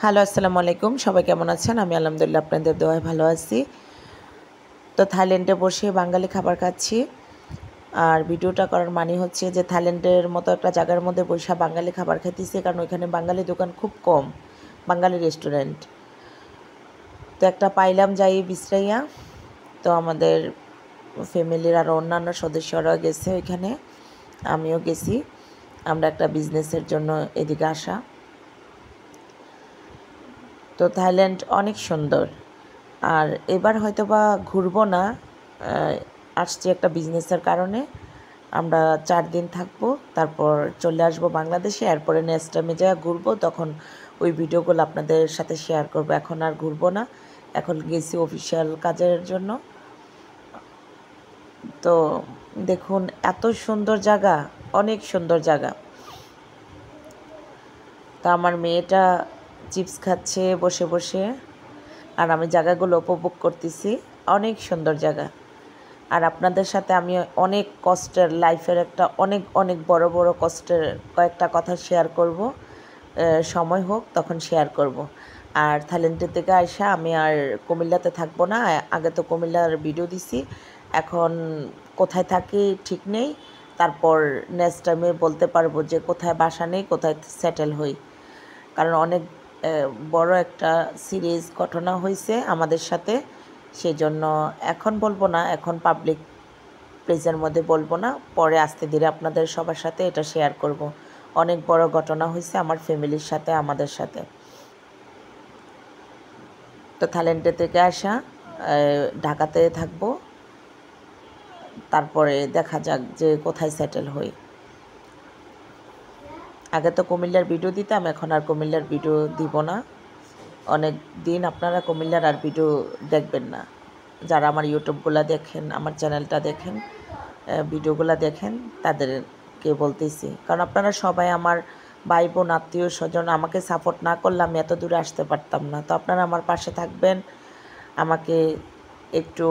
Hello, আসসালামু আলাইকুম। সবাই কেমন আছেন? আমি আলহামদুলিল্লাহ আপনাদের দোয়ায় ভালো আছি। তো থাইল্যান্ডে বসে বাঙালি খাবার খাচ্ছি। আর ভিডিওটা করার মানে হচ্ছে যে থাইল্যান্ডের মতো একটা জায়গার মধ্যে বইসা বাঙালি খাবার খাইতেছি, কারণ ওইখানে বাঙালি দোকান খুব কম, বাঙালি রেস্টুরেন্ট। তো একটা পাইলাম যাই বিশ্রাইয়া। তো আমাদের ফ্যামিলির আরও অন্যান্য সদস্যরা গেছে ওইখানে, আমিও গেছি। আমরা একটা বিজনেসের জন্য এদিকে আসা। তো থাইল্যান্ড অনেক সুন্দর। আর এবার হয়তো বা ঘুরবো না, আসছি একটা বিজনেসের কারণে। আমরা 4 দিন থাকবো, তারপর চলে আসবো বাংলাদেশে। এরপরে নেক্সট টাইমে যা ঘুরবো তখন ওই ভিডিওগুলো আপনাদের সাথে শেয়ার করবো। এখন আর ঘুরবো না, এখন গেছি অফিসিয়াল কাজের জন্য। তো দেখুন, এত সুন্দর জায়গা, অনেক সুন্দর জায়গা। তা আমার মেয়েটা চিপস খাচ্ছে বসে বসে, আর আমি জায়গাগুলো উপভোগ করতেছি। অনেক সুন্দর জায়গা। আর আপনাদের সাথে আমি অনেক কষ্টের লাইফের একটা অনেক অনেক বড় বড় কষ্টের কয়েকটা কথা শেয়ার করব। সময় হোক তখন শেয়ার করব। আর থাইল্যান্ডের থেকে আইসা আমি আর কুমিল্লাতে থাকবো না। আগে তো কুমিল্লার ভিডিও দিছি, এখন কোথায় থাকি ঠিক নেই। তারপর নেক্সট টাইমে বলতে পারবো যে কোথায় বাসা নেই, কোথায় সেটেল হই। কারণ অনেক বড় একটা সিরিজ ঘটনা হয়েছে আমাদের সাথে, সেই জন্য এখন বলবো না, এখন পাবলিক প্লেসের মধ্যে বলবো না। পরে আস্তে ধীরে আপনাদের সবার সাথে এটা শেয়ার করব। অনেক বড় ঘটনা হয়েছে আমার ফ্যামিলির সাথে, আমাদের সাথে। তো থাইল্যান্ডে থেকে আসা, ঢাকাতে থাকবো, তারপরে দেখা যাক যে কোথায় সেটেল হই। আগে তো কুমিল্লার ভিডিও দিতাম, এখন আর কুমিল্লার ভিডিও দিব না। অনেক দিন আপনারা কুমিল্লার আর ভিডিও দেখবেন না। যারা আমার ইউটিউবগুলো দেখেন, আমার চ্যানেলটা দেখেন, ভিডিওগুলো দেখেন, তাদেরকে বলতেছি। কারণ আপনারা সবাই আমার ভাই বোন, আত্মীয় স্বজন, আমাকে সাপোর্ট না করলে আমি এত দূরে আসতে পারতাম না। তো আপনারা আমার পাশে থাকবেন, আমাকে একটু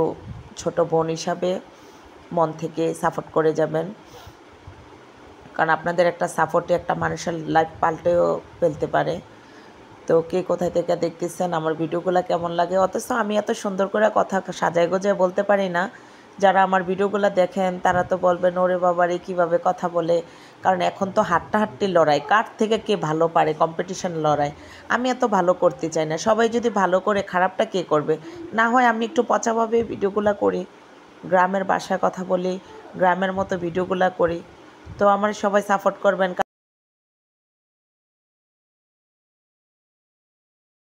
ছোট বোন হিসাবে মন থেকে সাপোর্ট করে যাবেন। কারণ আপনাদের একটা সাপোর্টে একটা মানুষের লাইফ পাল্টেও ফেলতে পারে। তো কে কোথায় থেকে দেখতেছেন, আমার ভিডিওগুলো কেমন লাগে? অথচ আমি এত সুন্দর করে কথা সাজায় গোজায় বলতে পারি না। যারা আমার ভিডিওগুলো দেখেন তারা তো বলবেন, ওরে বাবারে কীভাবে কথা বলে। কারণ এখন তো হাড্ডাহাড্ডি লড়াই, কার থেকে কে ভালো পারে, কম্পিটিশন লড়াই। আমি এত ভালো করতে চাই না। সবাই যদি ভালো করে, খারাপটা কে করবে? না হয় আমি একটু পচাভাবে ভিডিওগুলো করি, গ্রামের বাসায় কথা বলি, গ্রামের মতো ভিডিওগুলো করি। তো আমার সবাই সাপোর্ট করবেন।